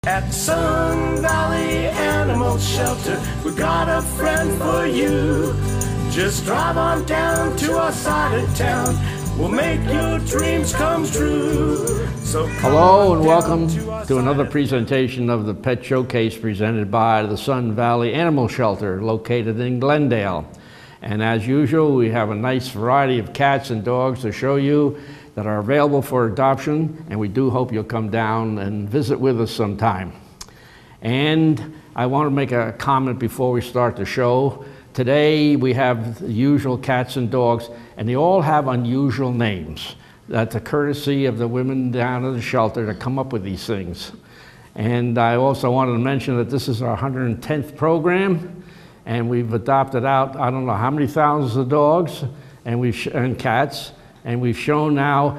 At Sun Valley Animal Shelter, we got a friend for you. Just drive on down to our side of town. We'll make your dreams come true. So hello and welcome to another presentation of the Pet Showcase presented by the Sun Valley Animal Shelter located in Glendale. And as usual, we have a nice variety of cats and dogs to show you that are available for adoption, and we do hope you'll come down and visit with us sometime. And I want to make a comment before we start the show. Today we have the usual cats and dogs, and they all have unusual names. That's a courtesy of the women down at the shelter to come up with these things. And I also wanted to mention that this is our 110th program, and we've adopted out I don't know how many thousands of dogs and cats. And we've shown now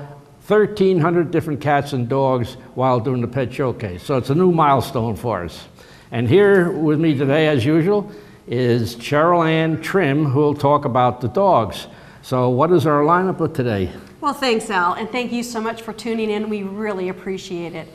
1,300 different cats and dogs while doing the Pet Showcase. So it's a new milestone for us. And here with me today, as usual, is Cheryl Ann Trim, who will talk about the dogs. So what is our lineup of today? Well, thanks, Al, and thank you so much for tuning in. We really appreciate it.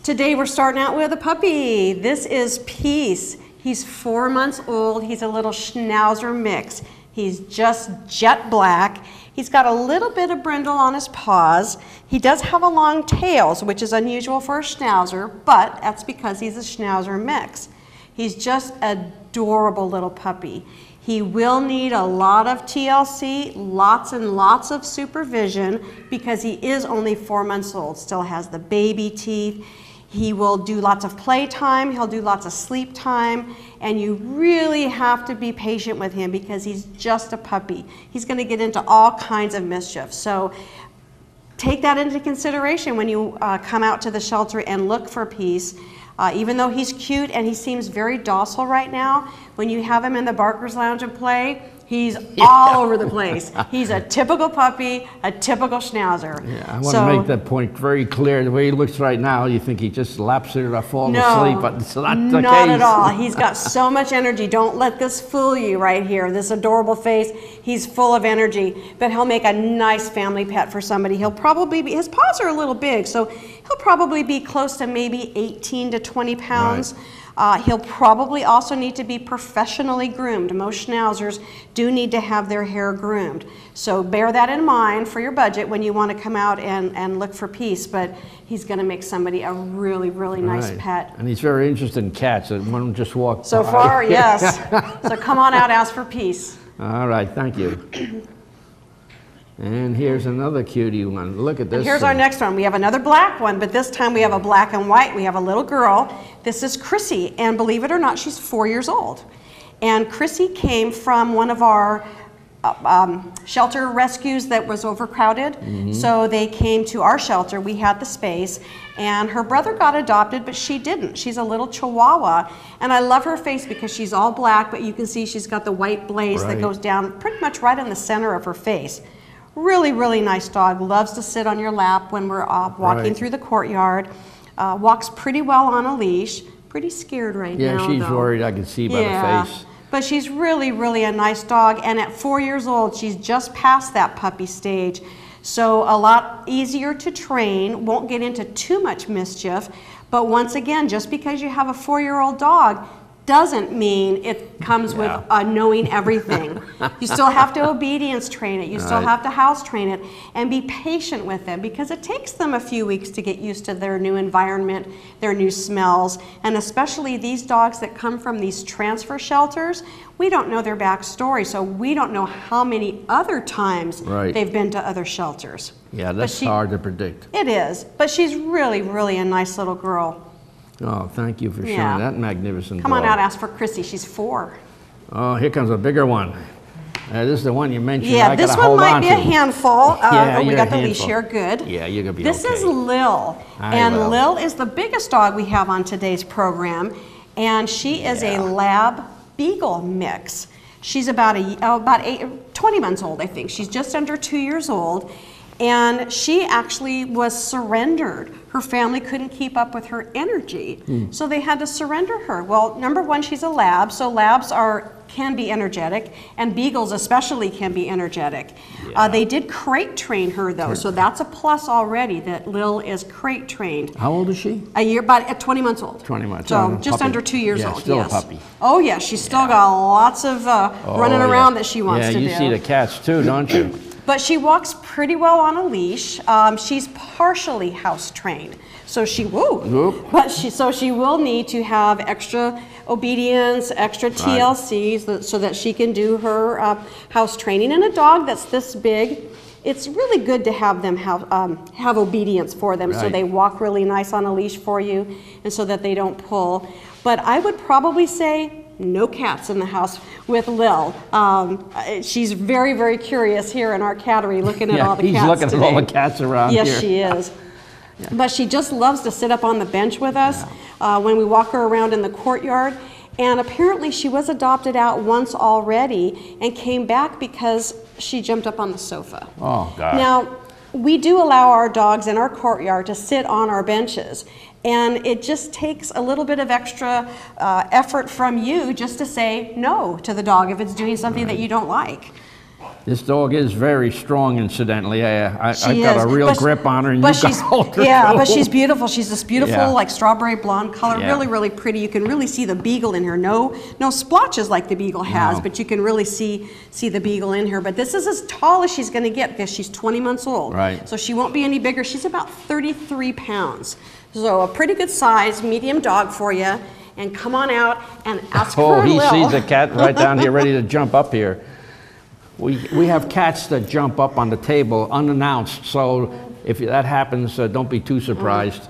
Today we're starting out with a puppy. This is Peace. He's 4 months old. He's a little Schnauzer mix. He's just jet black. He's got a little bit of brindle on his paws. He does have a long tail, which is unusual for a Schnauzer, but that's because he's a Schnauzer mix. He's just an adorable little puppy. He will need a lot of TLC, lots and lots of supervision, because he is only 4 months old, still has the baby teeth. He will do lots of playtime, he'll do lots of sleep time, and you really have to be patient with him because he's just a puppy. He's going to get into all kinds of mischief. So take that into consideration when you come out to the shelter and look for Peace. Even though he's cute and he seems very docile right now, when you have him in the Barker's Lounge and play, he's all over the place. He's a typical puppy, a typical Schnauzer. Yeah, I want to make that point very clear. The way he looks right now, you think he just lapsed or fallen asleep, but it's not the case. Not at all. He's got so much energy. Don't let this fool you right here. This adorable face, he's full of energy, but he'll make a nice family pet for somebody. He'll probably be, his paws are a little big, so he'll probably be close to maybe 18 to 20 pounds. Right. He'll probably also need to be professionally groomed. Most Schnauzers do need to have their hair groomed. So bear that in mind for your budget when you want to come out and look for Peace, but he's going to make somebody a really, really nice pet. And he's very interested in cats. I want him just walk so by. Far, yes. So come on out, ask for Peace. All right, thank you. And here's another cutie one. Look at this. And here's our next one. We have another black one, but this time we have a black and white. We have a little girl. This is Chrissy, and believe it or not, she's 4 years old. And Chrissy came from one of our shelter rescues that was overcrowded. So they came to our shelter. We had the space, and her brother got adopted, but she didn't. She's a little Chihuahua, and I love her face because she's all black, but you can see she's got the white blaze that goes down pretty much right in the center of her face. Really, really nice dog. Loves to sit on your lap when we're walking through the courtyard. Walks pretty well on a leash. Pretty scared right now, Yeah, she's worried, I can see by the face. But she's really, really a nice dog. And at 4 years old, she's just past that puppy stage. So a lot easier to train, won't get into too much mischief. But once again, just because you have a 4-year-old dog doesn't mean it comes with knowing everything. You still have to obedience train it. You still have to house train it, and be patient with them because it takes them a few weeks to get used to their new environment, their new smells, and especially these dogs that come from these transfer shelters, we don't know their backstory, so we don't know how many other times they've been to other shelters. Yeah, that's hard to predict. It is, but she's really, really a nice little girl. Oh, thank you for showing that magnificent Come dog. on out, ask for Chrissy. She's 4. Oh, here comes a bigger one. This is the one you mentioned. Yeah, this one might be a handful. We got the leash here, good. Yeah, you're going to be This is Lil, and Lil is the biggest dog we have on today's program, and she is a Lab Beagle mix. She's about 20 months old, I think. She's just under 2 years old. And she actually was surrendered. Her family couldn't keep up with her energy, so they had to surrender her. Well, number one, she's a lab, so labs can be energetic, and beagles especially can be energetic. Yeah. They did crate train her though, so that's a plus already that Lil is crate trained. How old is she? A year, about at 20 months old. 20 months. So just puppy. under 2 years Yeah, old. still yes. a puppy. Oh yeah, she's still got lots of running Oh, around yeah. that she wants to do. Yeah, you see the cats too, don't you? But she walks pretty well on a leash. She's partially house trained, so she Whoop. But she will need to have extra obedience, extra TLCs, so that she can do her house training. And a dog that's this big, it's really good to have them have obedience for them, so Right. they walk really nice on a leash for you, and so that they don't pull. But I would probably say no cats in the house with Lil. She's very, very curious here in our cattery, looking at all the he's cats looking today. at all the cats around Yes, here. she is. But she just loves to sit up on the bench with us when we walk her around in the courtyard. And apparently she was adopted out once already and came back because she jumped up on the sofa. Oh, God. Now, we do allow our dogs in our courtyard to sit on our benches. And it just takes a little bit of extra effort from you just to say no to the dog if it's doing something that you don't like. This dog is very strong, incidentally. I've She got is, a real but- grip on her, and but you've got she's, to hold her. yeah, too. but she's beautiful. She's this beautiful, Yeah. like strawberry blonde color, Yeah. really, really pretty. You can really see the beagle in her. No splotches like the beagle has, No. but you can really see the beagle in her. But this is as tall as she's going to get because she's 20 months old. Right. So she won't be any bigger. She's about 33 pounds. So a pretty good size, medium dog for you. And come on out and ask Oh, for he Lil. sees a cat right down here ready to jump up here. We have cats that jump up on the table unannounced, so if that happens, don't be too surprised.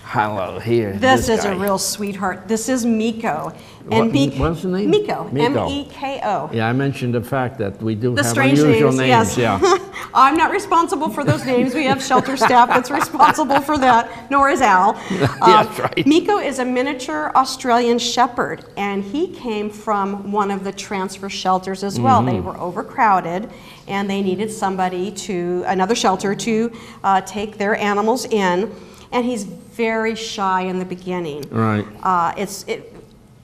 Hello, here. This is guy. a real sweetheart. This is Miko. What's the name? Miko. Miko. M-E-K-O. Yeah, I mentioned the fact that we do The have strange unusual names, names. yes. Yeah. I'm not responsible for those names. We have shelter staff that's responsible for that, nor is Al. That's right. Miko is a miniature Australian Shepherd, and he came from one of the transfer shelters as well. They were overcrowded, and they needed another shelter to take their animals in. And he's very shy in the beginning. Right.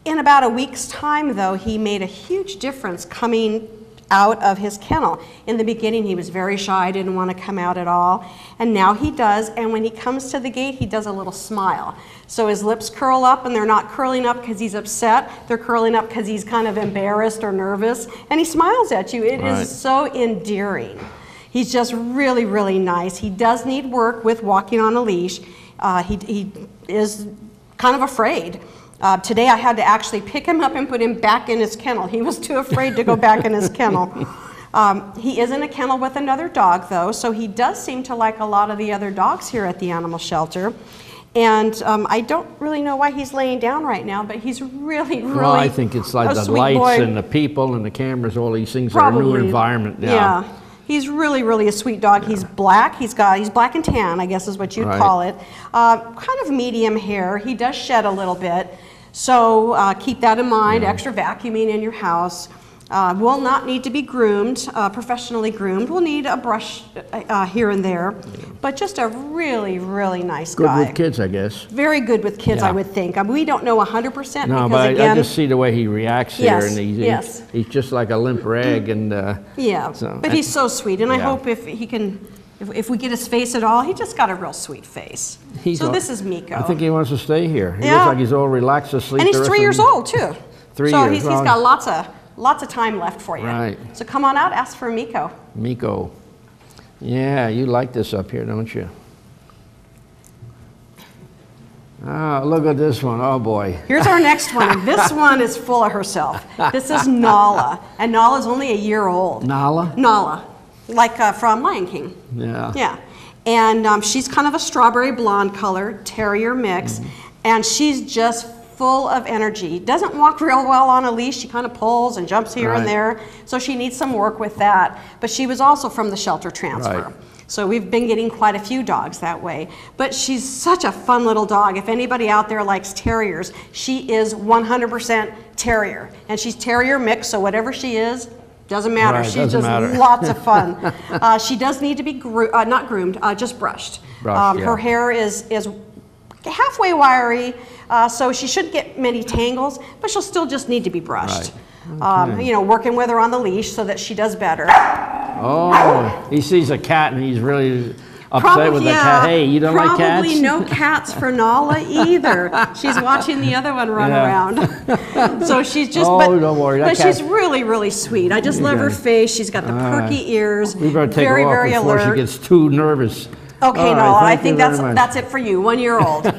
In about a week's time, though, he made a huge difference coming out of his kennel. In the beginning, he was very shy, didn't want to come out at all. And now he does, and when he comes to the gate, he does a little smile. So his lips curl up, and they're not curling up because he's upset. They're curling up because he's kind of embarrassed or nervous, and he smiles at you. It Right. is so endearing. He's just really, really nice. He does need work with walking on a leash. He is kind of afraid. Today I had to actually pick him up and put him back in his kennel. He was too afraid to go back in his kennel. He is in a kennel with another dog though, so he does seem to like a lot of the other dogs here at the animal shelter. And I don't really know why he's laying down right now, but he's really, really Well, I think it's like a the sweet lights boy. and the people and the cameras, all these things are a new Probably. environment. Yeah. He's really, really a sweet dog. He's black. He's black and tan, I guess is what you'd Right. call it. Kind of medium hair. He does shed a little bit. So keep that in mind. Extra vacuuming in your house. Will not need to be groomed, professionally groomed. We'll need a brush here and there. But just a really, really nice Good guy. with kids, I guess. Very good with kids, Yeah. I would think. We don't know 100% No, because but again, I just see the way he reacts here, Yes, and yes. he's just like a limp rag, and yeah, so- but he's so sweet, and I Yeah. hope if he can, if we get his face at all, he just got a real sweet face. So this is Miko. I think he wants to stay here. He Yeah. looks like he's all relaxed asleep. And he's the rest 3 of years the- old too. 3 so years. he's Well, got lots of time left for you. Right. So come on out, ask for Miko. Miko. Yeah, you like this up here, don't you? Ah, look at this one. Oh boy. Here's our next one. This one is full of herself. This is Nala, and Nala's only a year old. Nala? Nala, like from Lion King. Yeah. Yeah, and she's kind of a strawberry blonde color, terrier mix, and she's just full of energy. Doesn't walk real well on a leash. She kind of pulls and jumps here and Right. there, so she needs some work with that. But she was also from the shelter transfer. Right. So we've been getting quite a few dogs that way. But she's such a fun little dog. If anybody out there likes terriers, she is 100% terrier. And she's terrier mix, so whatever she is, Doesn't matter. Right, She's doesn't just matter. lots of fun. She does need to be not groomed, just brushed. Brushed, yeah. Her hair is halfway wiry, so she shouldn't get many tangles, but she'll still just need to be brushed. Right. Okay. You know, working with her on the leash so that she does better. Oh, he sees a cat and he's really upset with the cat. Hey, you don't like cats? Probably no cats for Nala either. She's watching the other one run around. So she's just, don't worry. but she's really, really sweet. I just love her face. She's got the perky ears. We better take very, her off very before alert. she gets too nervous. Okay, All Nala, right, I think thank you very much. that's it for you, 1 year old.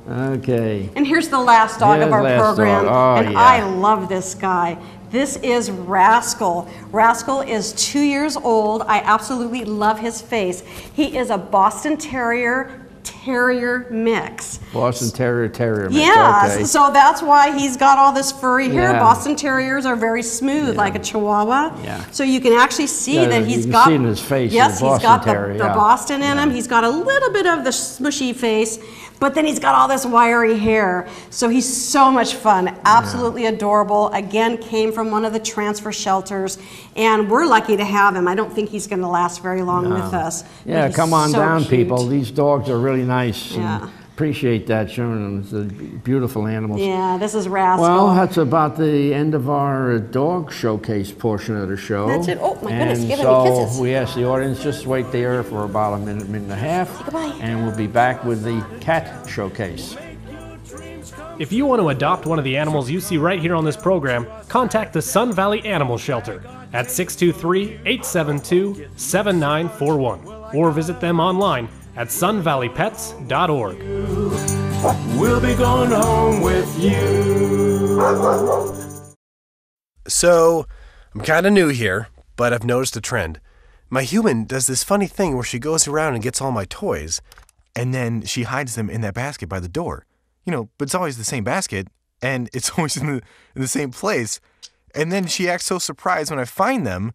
Okay. And here's the last dog Here's of our last program, dog. Oh, and yeah. I love this guy. This is Rascal. Rascal is 2 years old. I absolutely love his face. He is a Boston Terrier mix. Boston Terrier mix. Yeah, Okay. so that's why he's got all this furry hair. Yeah. Boston Terriers are very smooth, like a Chihuahua. Yeah. So you can actually see Yeah, that you he's can got. see it in his face, Yes, the he's Boston got Terrier, the yeah. Boston in him. He's got a little bit of the smushy face, but then he's got all this wiry hair. So he's so much fun, absolutely adorable. Again, came from one of the transfer shelters, and we're lucky to have him. I don't think he's going to last very long with us. but Yeah, he's come on so down, cute. people. These dogs are really nice. Yeah. And appreciate that, showing them the beautiful animals. Yeah, this is Rascal. Well, that's about the end of our dog showcase portion of the show. That's it. Oh, my goodness, And give me so kisses. we ask the audience just wait there for about a minute, minute and a half. Goodbye. And we'll be back with the cat showcase. If you want to adopt one of the animals you see right here on this program, contact the Sun Valley Animal Shelter at 623-872-7941 or visit them online at sunvalleypets.org. We'll be going home with you. So, I'm kind of new here, but I've noticed a trend. My human does this funny thing where she goes around and gets all my toys, and then she hides them in that basket by the door. You know, but it's always the same basket, and it's always in the same place. And then she acts so surprised when I find them,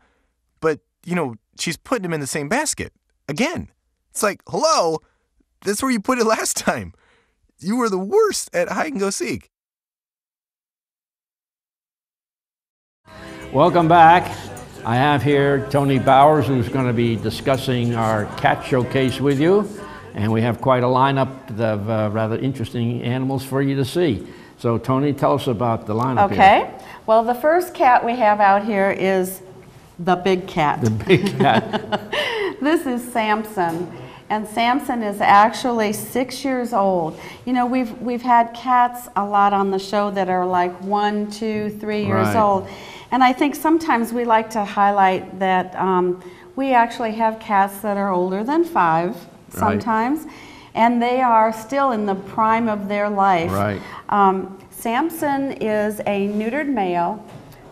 but, you know, she's putting them in the same basket. Again. It's like, hello, that's where you put it last time. You were the worst at hide and go seek. Welcome back. I have here Tony Bowers, who's going to be discussing our cat showcase with you. And we have quite a lineup of rather interesting animals for you to see. So Tony, tell us about the lineup here. Okay. Well, the first cat we have out here is the big cat. The big cat. This is Samson, and Samson is actually 6 years old. You know, we've had cats a lot on the show that are like 1, 2, 3 years Right. old, and I think sometimes we like to highlight that we actually have cats that are older than 5 sometimes, and they are still in the prime of their life. Right. Samson is a neutered male,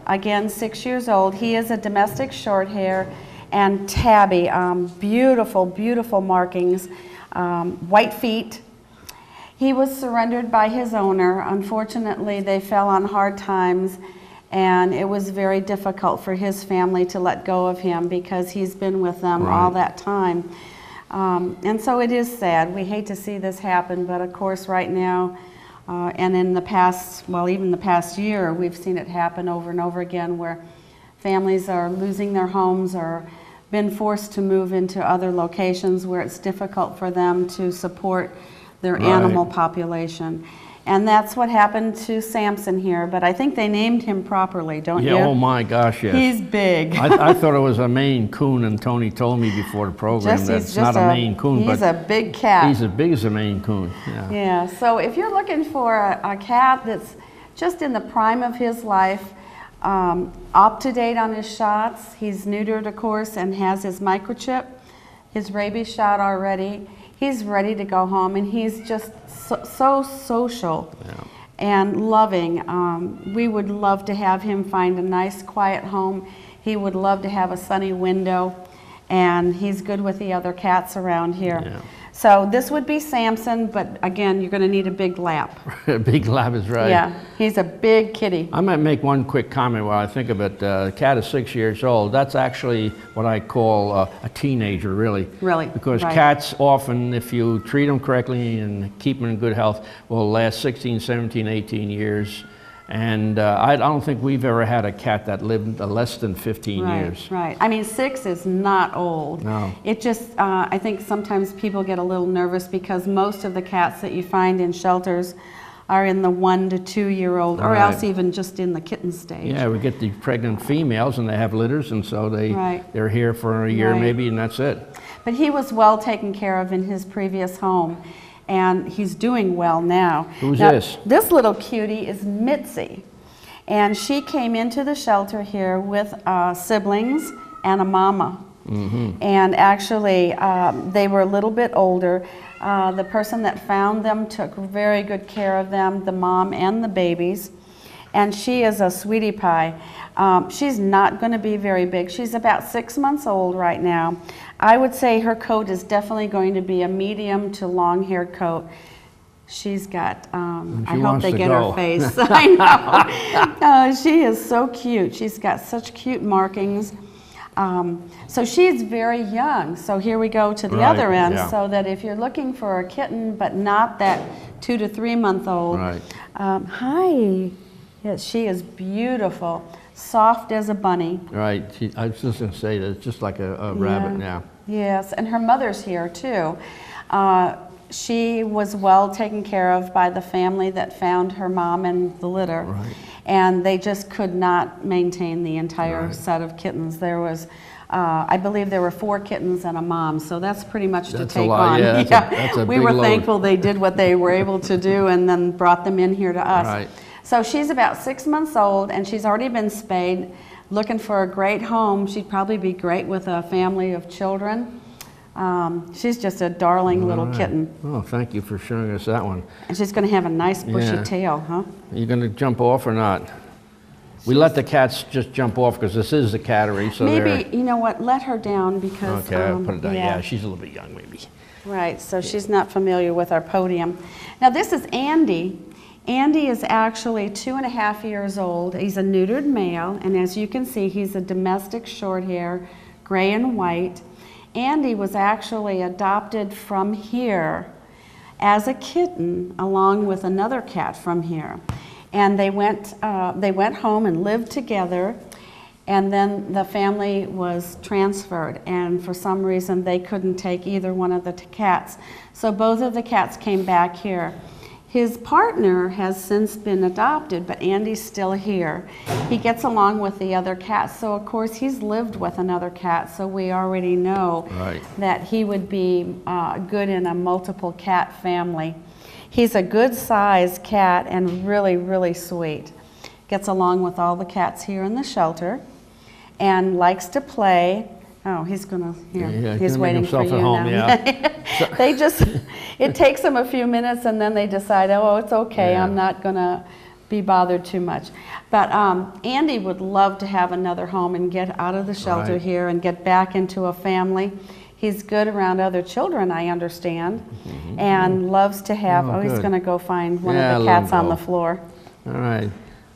again 6 years old. He is a domestic short hair and tabby, beautiful, beautiful markings, white feet. He was surrendered by his owner. Unfortunately, they fell on hard times, and it was very difficult for his family to let go of him because he's been with them all that time. And so it is sad. We hate to see this happen, but of course right now, and in the past, well, even the past year, we've seen it happen over and over again where families are losing their homes or been forced to move into other locations where it's difficult for them to support their animal population. And that's what happened to Samson here, but I think they named him properly, don't you? Yeah, oh my gosh, yes. He's big. I thought it was a Maine Coon, and Tony told me before the program that it's not a Maine Coon, he's but a big cat. he's as big as a Maine Coon. Yeah. Yeah, so if you're looking for a cat that's just in the prime of his life, up to date on his shots, he's neutered, of course, and has his microchip, his rabies shot already. He's ready to go home, and he's just so social and loving. We would love to have him find a nice, quiet home. He would love to have a sunny window, and he's good with the other cats around here. Yeah. So this would be Samson, but again, you're going to need a big lap. A big lab is right. Yeah, he's a big kitty. I might make one quick comment while I think of it. The cat is 6 years old. That's actually what I call a teenager, really. Really, Because right. cats often, if you treat them correctly and keep them in good health, will last 16, 17, 18 years. And I don't think we've ever had a cat that lived less than 15 years. Right. I mean, 6 is not old. No. It just, I think sometimes people get a little nervous because most of the cats that you find in shelters are in the 1 to 2 year old, or else even just in the kitten stage. Yeah, we get the pregnant females and they have litters, and so they're here for a year maybe, and that's it. But he was well taken care of in his previous home, and he's doing well now. Who's this? This little cutie is Mitzi, and she came into the shelter here with siblings and a mama. And actually, they were a little bit older. The person that found them took very good care of them, the mom and the babies. And she is a sweetie pie. She's not going to be very big. She's about 6 months old right now. I would say her coat is definitely going to be a medium to long-haired coat. She's got, I hope they get her face. I know. She is so cute. She's got such cute markings. So she's very young. So here we go to the other end, so that if you're looking for a kitten, but not that 2 to 3 month old. Hi. Yes, she is beautiful, soft as a bunny. Right. I was just going to say that it's just like a rabbit now. Yes, and her mother's here too. She was well taken care of by the family that found her mom in the litter. And they just could not maintain the entire set of kittens. There was, I believe there were 4 kittens and a mom, so that's pretty much to take on. Yeah, that's a we big were load. Thankful they did what they were able to do and then brought them in here to us. So she's about 6 months old, and she's already been spayed, looking for a great home. She'd probably be great with a family of children. She's just a darling little kitten. Oh, thank you for showing us that one. And she's going to have a nice bushy tail, huh? Are you going to jump off or not? We let the cats just jump off because this is the cattery, so maybe, you know what, let her down because... Okay, I'll put it down. Yeah, she's a little bit young maybe. Right, so she's not familiar with our podium. Now this is Andy. Andy is actually 2.5 years old. He's a neutered male, and as you can see, he's a domestic short hair, gray and white. Andy was actually adopted from here as a kitten along with another cat from here. And they went home and lived together, and then the family was transferred, and for some reason they couldn't take either one of the cats. So both of the cats came back here. His partner has since been adopted, but Andy's still here. He gets along with the other cats, so of course he's lived with another cat, so we already know that he would be good in a multiple cat family. He's a good sized cat and really, really sweet. Gets along with all the cats here in the shelter and likes to play. Oh, he's gonna, he's waiting for you now. They just, it takes them a few minutes and then they decide, oh, it's okay, I'm not gonna be bothered too much. But Andy would love to have another home and get out of the shelter here and get back into a family. He's good around other children, I understand, and loves to have, he's gonna go find one of the cats on the floor. All right,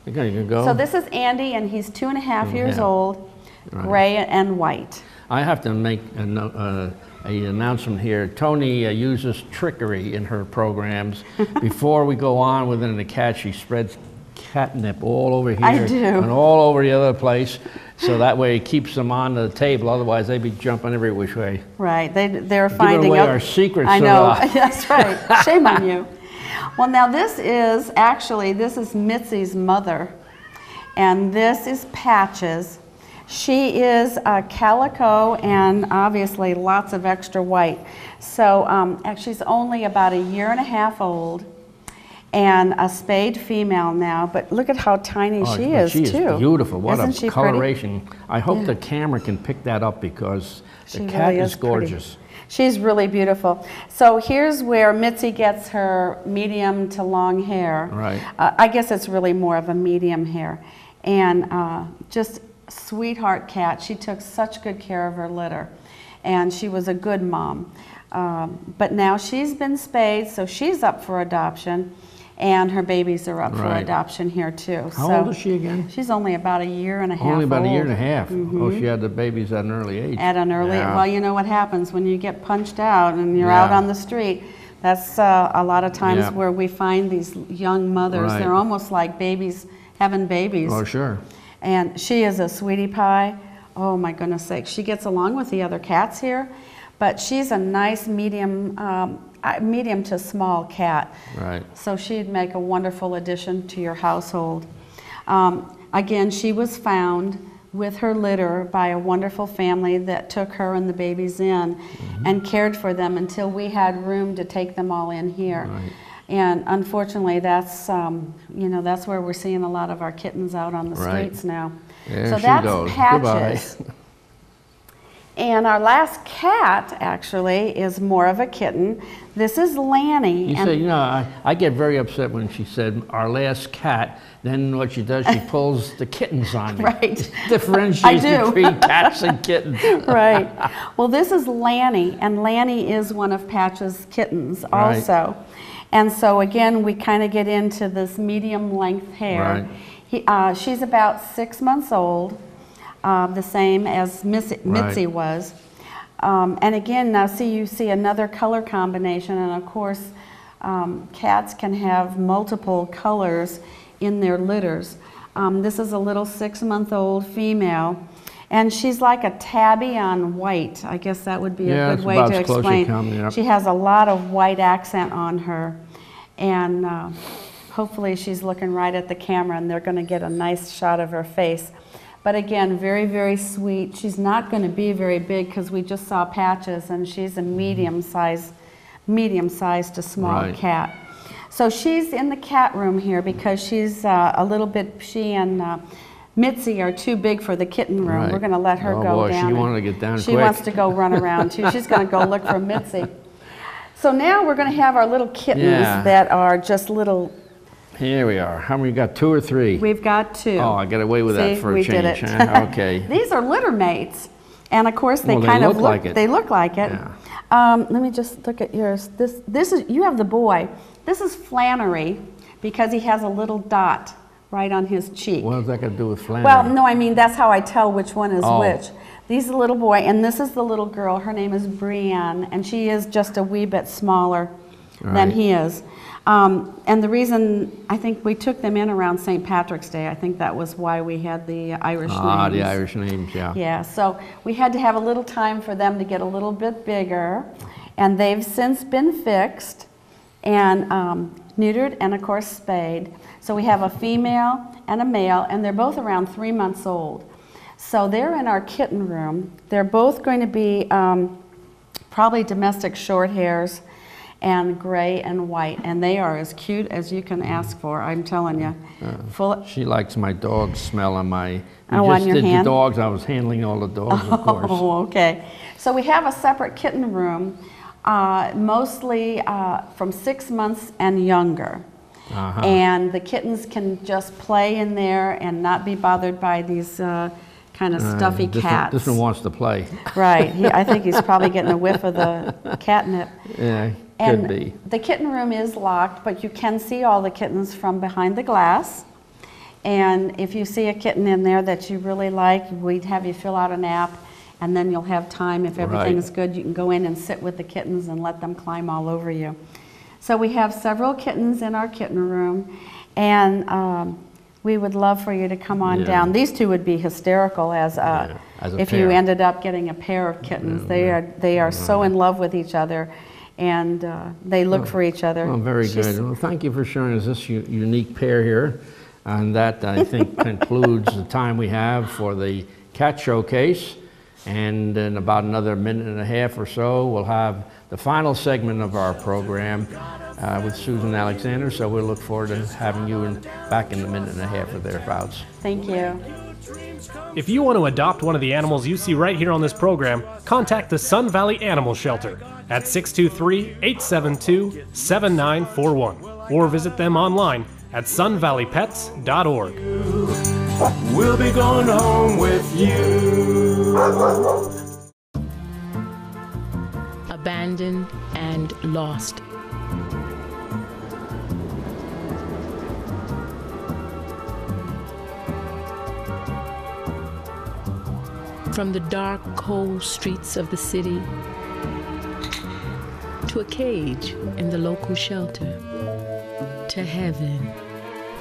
you can go. So this is Andy, and he's 2.5 years old, gray and white. I have to make an announcement here. Tony uses trickery in her programs. Before we go on with the cat, she spreads catnip all over here and all over the other place, so that way it keeps them on the table. Otherwise, they'd be jumping every which way. Right, they're finding giving away our secrets. I know, that's right. Shame on you. Well, now this is Mitzi's mother, and this is Patches. She is calico and obviously lots of extra white. So she's only about 1.5 years old and a spayed female now, but look at how tiny she is too. She is beautiful. What Isn't a coloration. Pretty? I hope the camera can pick that up because the cat really is gorgeous. Pretty. She's really beautiful. So here's where Mitzi gets her medium to long hair. Right. I guess it's really more of a medium hair. And just sweetheart cat. She took such good care of her litter, and she was a good mom. But now she's been spayed, so she's up for adoption, and her babies are up for adoption here too. How old is she again? She's only about 1.5 years old. Only about 1.5 years. Oh, she had the babies at an early age. At an early age. Well, you know what happens when you get punched out and you're out on the street. That's a lot of times where we find these young mothers. They're almost like babies having babies. Oh, sure. And she is a sweetie pie. Oh my goodness sakes. She gets along with the other cats here, but she's a nice medium to small cat. Right. So she'd make a wonderful addition to your household. Again, she was found with her litter by a wonderful family that took her and the babies in and cared for them until we had room to take them all in here. Right. And unfortunately, that's that's where we're seeing a lot of our kittens out on the Right. streets now. There so she that's goes. Patches. Goodbye. And our last cat actually is more of a kitten. This is Lanny. You say, I get very upset when she said our last cat. Then what she does, she pulls the kittens on me. Right. Differentiates I do. between cats and kittens. Right. Well, this is Lanny, and Lanny is one of Patch's kittens also. Right. And so again, we kind of get into this medium length hair. Right. She's about 6 months old, the same as Mitzi was. And again, now you see another color combination, and of course, cats can have multiple colors in their litters. This is a little 6-month-old female, and she's like a tabby on white. I guess that would be a good way to explain. She has a lot of white accent on her, and hopefully she's looking right at the camera, and they're going to get a nice shot of her face. But again, very, very sweet. She's not going to be very big because we just saw Patches, and she's a medium-sized to small cat. So she's in the cat room here because she's a little bit, she and Mitzi are too big for the kitten room. Right. We're going to let her go down. She wanted to get down She quick. wants to go run around too. She's going to go look for Mitzi. So now we're going to have our little kittens that are just little. Here we are. How many? You got 2 or 3? We've got 2. Oh, I got away with that for a change. Did it. Huh? Okay. These are litter mates, and of course they kind of look like it. They look like it. Yeah. Let me just look at yours. This is, you have the boy. This is Flannery because he has a little dot right on his cheek. What has that got to do with Flannery? Well, no, I mean that's how I tell which one is Oh. which. He's the little boy, and this is the little girl. Her name is Brienne, and she is just a wee bit smaller than he is. And the reason I think we took them in around St. Patrick's Day, I think that was why we had the Irish names. Ah, the Irish names, yeah. Yeah, so we had to have a little time for them to get a little bit bigger, and they've since been fixed and neutered and of course spayed. So we have a female and a male, and they're both around 3 months old. So they're in our kitten room. They're both going to be probably domestic short hairs and gray and white, and they are as cute as you can ask for, I'm telling you. She likes my dog's smell on my... on your hand? The dogs. I was handling all the dogs, of course. Oh, okay. So we have a separate kitten room, mostly from 6 months and younger. And the kittens can just play in there and not be bothered by these kind of stuffy cats. This one wants to play. Right. I think he's probably getting a whiff of the catnip. Yeah, And could be. the kitten room is locked, but you can see all the kittens from behind the glass. And if you see a kitten in there that you really like, we'd have you fill out an app, and then you'll have time. If everything is good, you can go in and sit with the kittens and let them climb all over you. So we have several kittens in our kitten room, and we would love for you to come on down. These two would be hysterical as if pair. you ended up getting a pair of kittens. They are so in love with each other, and they look for each other. Oh, very good. Well, thank you for showing us this unique pair here. And that, I think, concludes the time we have for the cat showcase. And in about another minute and a half or so, we'll have the final segment of our program with Susan Alexander. So we'll look forward to having you back in a minute and a half or thereabouts. Thank you. If you want to adopt one of the animals you see right here on this program, contact the Sun Valley Animal Shelter at 623-872-7941 or visit them online at sunvalleypets.org. We'll be going home with you. Abandoned and lost. From the dark, cold streets of the city to a cage in the local shelter, to heaven,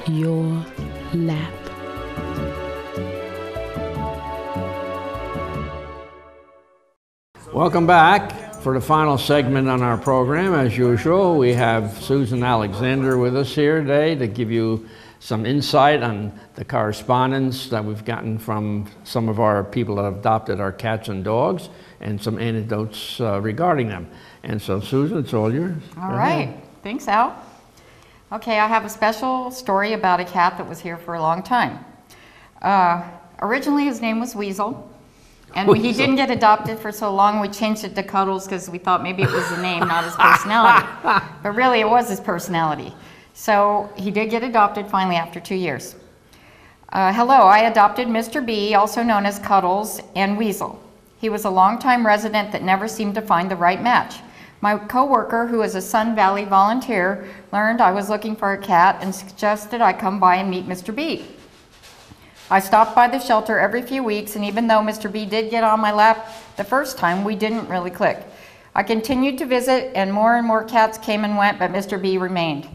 your lap. Welcome back for the final segment on our program. As usual, we have Susan Alexander with us here today to give you some insight on the correspondence that we've gotten from some of our people that have adopted our cats and dogs, and some anecdotes regarding them. And so, Susan, it's all yours. All right. Thanks, Al. Okay, I have a special story about a cat that was here for a long time. Originally, his name was Weasel. And he didn't get adopted for so long, we changed it to Cuddles because we thought maybe it was the name, not his personality. But really, it was his personality. So he did get adopted finally after 2 years. Hello, I adopted Mr. B, also known as Cuddles, and Weasel. He was a longtime resident that never seemed to find the right match. My coworker, who is a Sun Valley volunteer, learned I was looking for a cat and suggested I come by and meet Mr. B. I stopped by the shelter every few weeks, and even though Mr. B did get on my lap the first time, we didn't really click. I continued to visit, and more cats came and went, but Mr. B remained.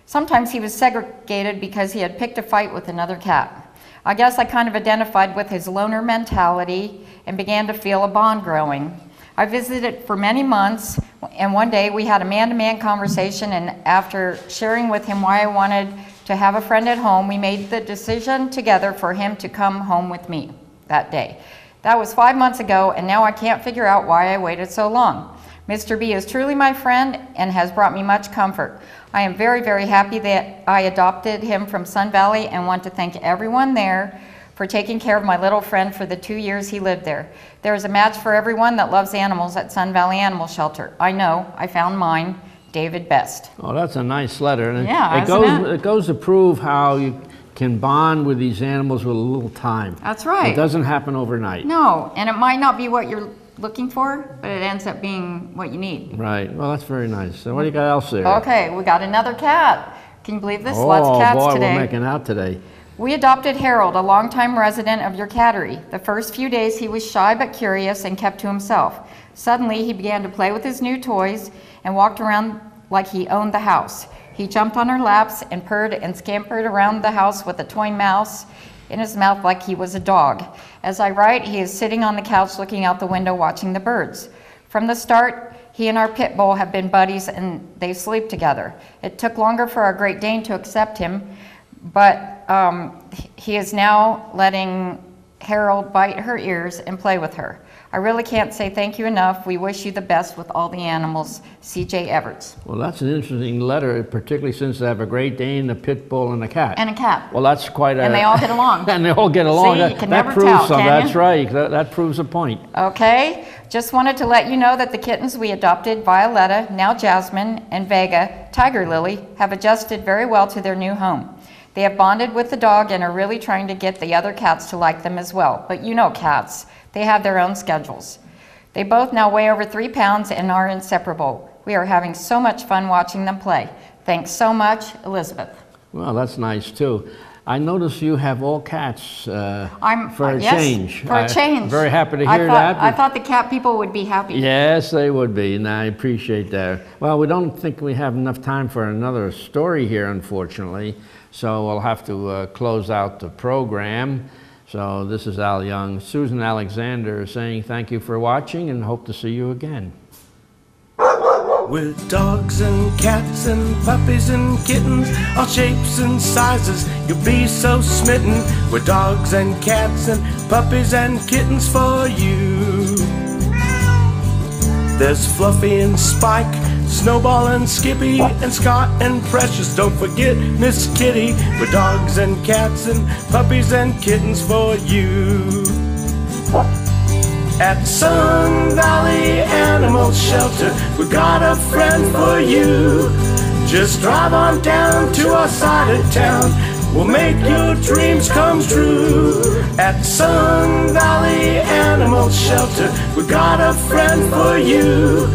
Sometimes he was segregated because he had picked a fight with another cat. I guess I kind of identified with his loner mentality and began to feel a bond growing. I visited for many months, and one day we had a man-to-man conversation, and after sharing with him why I wanted to have a friend at home, we made the decision together for him to come home with me that day. That was 5 months ago, and now I can't figure out why I waited so long. Mr. B is truly my friend and has brought me much comfort. I am very, very happy that I adopted him from Sun Valley and want to thank everyone there for taking care of my little friend for the 2 years he lived there. There is a match for everyone that loves animals at Sun Valley Animal Shelter. I know, I found mine, David Best. Oh, that's a nice letter. And yeah, it goes to prove how you can bond with these animals with a little time. That's right. It doesn't happen overnight. No, and it might not be what you're looking for, but it ends up being what you need. Right. Well, that's very nice. So what do you got else there? Okay, we got another cat. Can you believe this? Oh, Lots of cats boy, today. we're making out today. We adopted Harold, a longtime resident of your cattery. The first few days he was shy but curious and kept to himself. Suddenly he began to play with his new toys and walked around like he owned the house. He jumped on our laps and purred and scampered around the house with a toy mouse in his mouth like he was a dog. As I write, he is sitting on the couch looking out the window watching the birds. From the start, he and our pit bull have been buddies and they sleep together. It took longer for our Great Dane to accept him, but he is now letting Harold bite her ears and play with her. I really can't say thank you enough. We wish you the best with all the animals. C.J. Everts. Well, that's an interesting letter, particularly since they have a Great Dane, a pit bull, and a cat. And a cat. Well, that's quite a... And they all get along. And they all get along. See, you can that never proves tell, something. can That's you? right. That proves a point. Okay. Just wanted to let you know that the kittens we adopted, Violetta, now Jasmine, and Vega, Tiger Lily, have adjusted very well to their new home. They have bonded with the dog and are really trying to get the other cats to like them as well. But you know cats. They have their own schedules. They both now weigh over 3 pounds and are inseparable. We are having so much fun watching them play. Thanks so much, Elizabeth. Well, that's nice, too. I notice you have all cats for a yes, change. For a change. I'm very happy to hear that. I thought the cat people would be happy. Yes, they would be, and I appreciate that. Well, we don't think we have enough time for another story here, unfortunately, so we'll have to close out the program. So this is Al Young. Susan Alexander saying thank you for watching and hope to see you again. With dogs and cats and puppies and kittens, all shapes and sizes, you'll be so smitten. With dogs and cats and puppies and kittens for you. There's Fluffy and Spike, Snowball and Skippy, and Scott and Precious. Don't forget Miss Kitty. With dogs and cats and puppies and kittens for you. At Sun Valley Animal Shelter, we got a friend for you. Just drive on down to our side of town. We'll make your dreams come true. At Sun Valley Animal Shelter, we got a friend for you.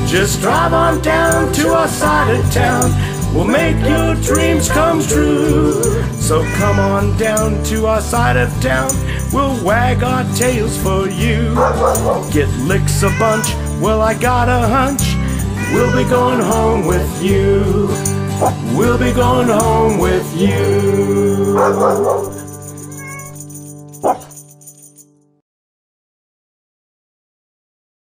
Just drive on down to our side of town. We'll make your dreams come true. So come on down to our side of town. We'll wag our tails for you. Get licks a bunch, well I got a hunch we'll be going home with you. we'll be going home with you.